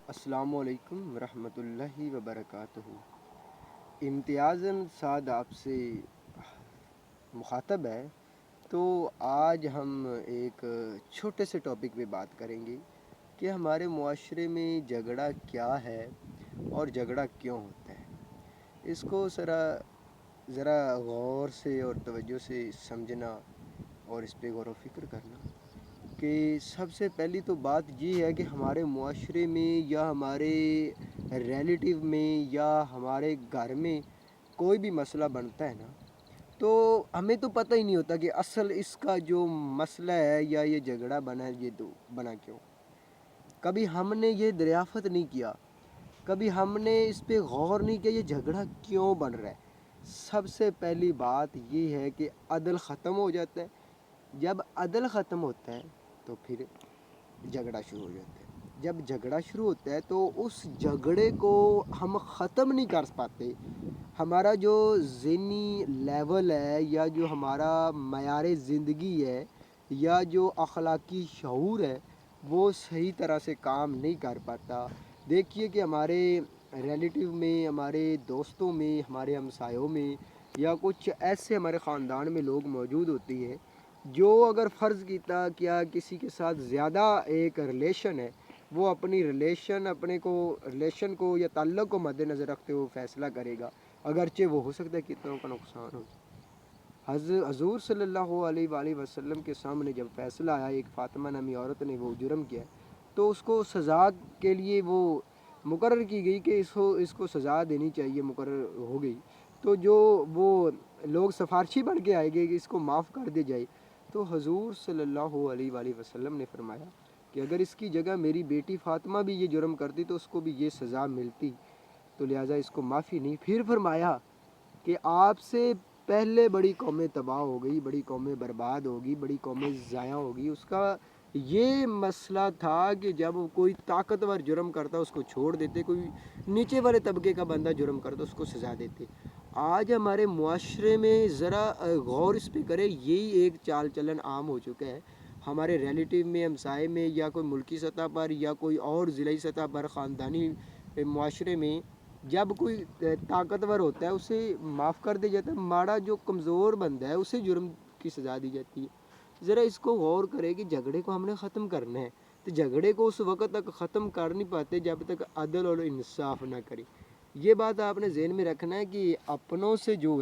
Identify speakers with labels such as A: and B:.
A: السلام علیکم ورحمۃ اللہ وبرکاتہ۔ امتیازاً سعد آپ سے مخاطب ہے، تو آج ہم ایک چھوٹے سے ٹاپک پہ بات کریں گے کہ ہمارے معاشرے میں جھگڑا کیا ہے اور جھگڑا کیوں ہوتا ہے۔ اس کو ذرا غور سے اور توجہ سے سمجھنا اور اس پہ غور و فکر کرنا کہ سب سے پہلی تو بات یہ ہے کہ ہمارے معاشرے میں یا ہمارے ریلیٹیو میں یا ہمارے گھر میں کوئی بھی مسئلہ بنتا ہے نا، تو ہمیں تو پتہ ہی نہیں ہوتا کہ اصل اس کا جو مسئلہ ہے یا یہ جھگڑا بنا ہے، یہ تو بنا کیوں۔ کبھی ہم نے یہ دریافت نہیں کیا، کبھی ہم نے اس پہ غور نہیں کیا یہ جھگڑا کیوں بن رہا ہے۔ سب سے پہلی بات یہ ہے کہ عدل ختم ہو جاتا ہے۔ جب عدل ختم ہوتا ہے تو پھر جھگڑا شروع ہو جاتا ہے۔ جب جھگڑا شروع ہوتا ہے تو اس جھگڑے کو ہم ختم نہیں کر پاتے۔ ہمارا جو ذہنی لیول ہے یا جو ہمارا معیار زندگی ہے یا جو اخلاقی شعور ہے وہ صحیح طرح سے کام نہیں کر پاتا۔ دیکھیے کہ ہمارے ریلیٹیو میں، ہمارے دوستوں میں، ہمارے ہمسایوں میں یا کچھ ایسے ہمارے خاندان میں لوگ موجود ہوتے ہیں جو اگر فرض کیا کسی کے ساتھ زیادہ ایک ریلیشن ہے، وہ اپنی ریلیشن کو یا تعلق کو مد نظر رکھتے ہوئے فیصلہ کرے گا، اگرچہ وہ ہو سکتا ہے کتنوں کا نقصان ہو۔ حضور صلی اللہ علیہ وآلہ وسلم کے سامنے جب فیصلہ آیا، ایک فاطمہ نامی عورت نے وہ جرم کیا تو اس کو سزا کے لیے وہ مقرر کی گئی کہ اس کو سزا دینی چاہیے، مقرر ہو گئی۔ تو جو وہ لوگ سفارشی بن کے آئے گئے کہ اس کو معاف کر دیا جائے، تو حضور صلی اللہ علیہ وآلہ وسلم نے فرمایا کہ اگر اس کی جگہ میری بیٹی فاطمہ بھی یہ جرم کرتی تو اس کو بھی یہ سزا ملتی، تو لہٰذا اس کو معافی نہیں۔ پھر فرمایا کہ آپ سے پہلے بڑی قومیں تباہ ہو گئی، بڑی قومیں برباد ہوگی، بڑی قومیں ضائع ہوگی۔ اس کا یہ مسئلہ تھا کہ جب کوئی طاقتور جرم کرتا اس کو چھوڑ دیتے، کوئی نیچے والے طبقے کا بندہ جرم کرتا اس کو سزا دیتے۔ آج ہمارے معاشرے میں ذرا غور اس پہ کرے، یہی ایک چال چلن عام ہو چکا ہے ہمارے ریلیٹیو میں، ہمسائے میں یا کوئی ملکی سطح پر یا کوئی اور ضلعی سطح پر، خاندانی معاشرے میں جب کوئی طاقتور ہوتا ہے اسے معاف کر دیا جاتا ہے، ماڑا جو کمزور بندہ ہے اسے جرم کی سزا دی جاتی ہے۔ ذرا اس کو غور کرے کہ جھگڑے کو ہم نے ختم کرنا ہے تو جھگڑے کو اس وقت تک ختم کر نہیں پاتے جب تک عدل اور انصاف نہ کرے۔ یہ بات آپ نے ذہن میں رکھنا ہے کہ اپنوں سے جو ہے